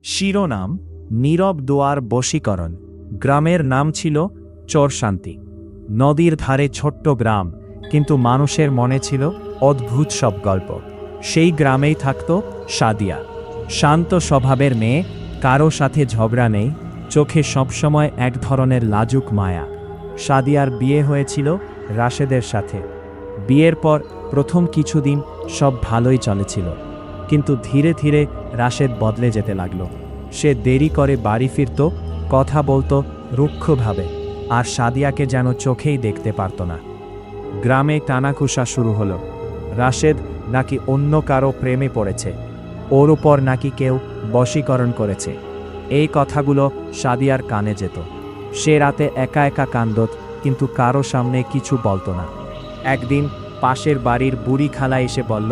শিরোনাম নীরব দোয়ার বশীকরণ। গ্রামের নাম ছিল চরশান্তি। নদীর ধারে ছোট্ট গ্রাম, কিন্তু মানুষের মনে ছিল অদ্ভুত সব গল্প। সেই গ্রামেই থাকত সাদিয়া। শান্ত স্বভাবের মেয়ে, কারো সাথে ঝগড়া নেই, চোখে সবসময় এক ধরনের লাজুক মায়া। সাদিয়ার বিয়ে হয়েছিল রাশেদের সাথে। বিয়ের পর প্রথম কিছুদিন সব ভালোই চলেছিল, কিন্তু ধীরে ধীরে রাশেদ বদলে যেতে লাগল। সে দেরি করে বাড়ি ফিরত, কথা বলতো রুক্ষভাবে, আর সাদিয়াকে যেন চোখেই দেখতে পারত না। গ্রামে কানাঘুষা শুরু হলো। রাশেদ নাকি অন্য কারো প্রেমে পড়েছে, ওর উপর নাকি কেউ বশীকরণ করেছে। এই কথাগুলো সাদিয়ার কানে যেত। সে রাতে একা একা কান্দত, কিন্তু কারো সামনে কিছু বলতো না। একদিন পাশের বাড়ির বুড়ি খালা এসে বলল,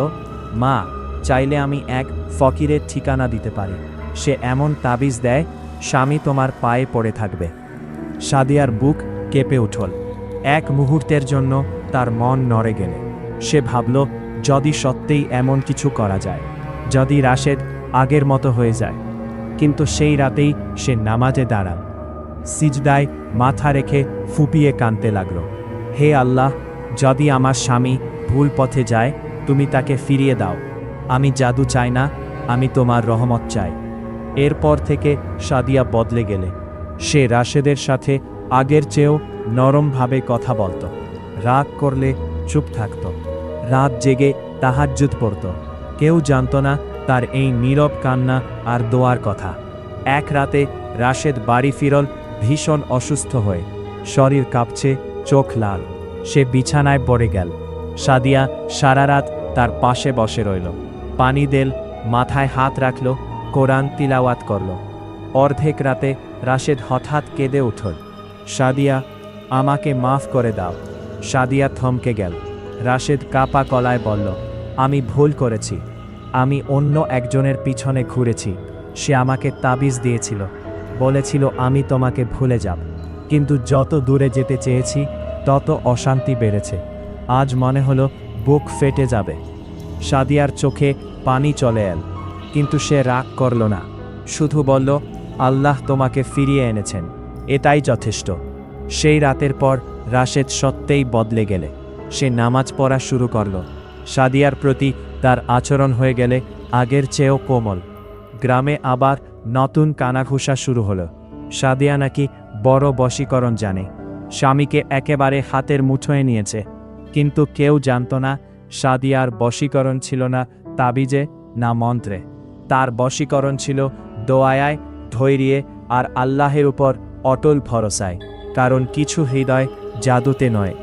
মা, চাইলে আমি এক ফকিরের ঠিকানা দিতে পারি। সে এমন তাবিজ দেয়, স্বামী তোমার পায়ে পড়ে থাকবে। সাদিয়ার বুক কেঁপে উঠল। এক মুহূর্তের জন্য তার মন নড়ে গেল। সে ভাবল, যদি সত্যিই এমন কিছু করা যায়, যদি রাশেদ আগের মতো হয়ে যায়। কিন্তু সেই রাতেই সে নামাজে দাঁড়াল, সিজদায় মাথা রেখে ফুপিয়ে কাঁদতে লাগল। হে আল্লাহ, যদি আমার স্বামী ভুল পথে যায়, তুমি তাকে ফিরিয়ে দাও। আমি জাদু চাই না, আমি তোমার রহমত চাই। এরপর থেকে সাদিয়া বদলে গেলে। সে রাশেদের সাথে আগের চেয়েও নরমভাবে কথা বলত, রাগ করলে চুপ থাকত, রাত জেগে তাহাজ্জুদ পড়ত। কেউ জানত না তার এই নীরব কান্না আর দোয়ার কথা। এক রাতে রাশেদ বাড়ি ফিরল ভীষণ অসুস্থ হয়ে, শরীর কাঁপছে, চোখ লাল। সে বিছানায় পড়ে গেল। সাদিয়া সারা রাত তার পাশে বসে রইল, পানি দিল, মাথায় হাত রাখল, কোরআন তিলাওয়াত করল। অর্ধেক রাতে রাশেদ হঠাৎ কেঁদে উঠল, সাদিয়া, আমাকে মাফ করে দাও। সাদিয়া থমকে গেল। রাশেদ কাপা গলায় বলল, আমি ভুল করেছি। আমি অন্য একজনের পিছনে ঘুরেছি। সে আমাকে তাবিজ দিয়েছিল, বলেছিল আমি তোমাকে ভুলে যাব। কিন্তু যত দূরে যেতে চেয়েছি, তত অশান্তি বেড়েছে। আজ মনে হলো বুক ফেটে যাবে। সাদিয়ার চোখে পানি চলে এল, কিন্তু সে রাগ করল না, শুধু বলল, আল্লাহ তোমাকে ফিরিয়ে এনেছেন, এটাই যথেষ্ট। সেই রাতের পর রাশেদ সত্যিই বদলে গেলে। সে নামাজ পড়া শুরু করল। সাদিয়ার প্রতি তার আচরণ হয়ে গেলে আগের চেয়েও কোমল। গ্রামে আবার নতুন কানাঘুষা শুরু হলো। সাদিয়া নাকি বড় বশীকরণ জানে, স্বামীকে একেবারে হাতের মুঠোয় নিয়েছে। কিন্তু কেউ জানত না সাদিয়ার বশীকরণ ছিল না তাবিজে, না মন্ত্রে। তার বশীকরণ ছিল দোয়ায়, ধৈর্যে আর আল্লাহের উপর অটল ভরসায়। কারণ কিছু হৃদয় জাদুতে নয়,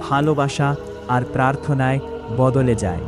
ভালোবাসা আর প্রার্থনায় বদলে যায়।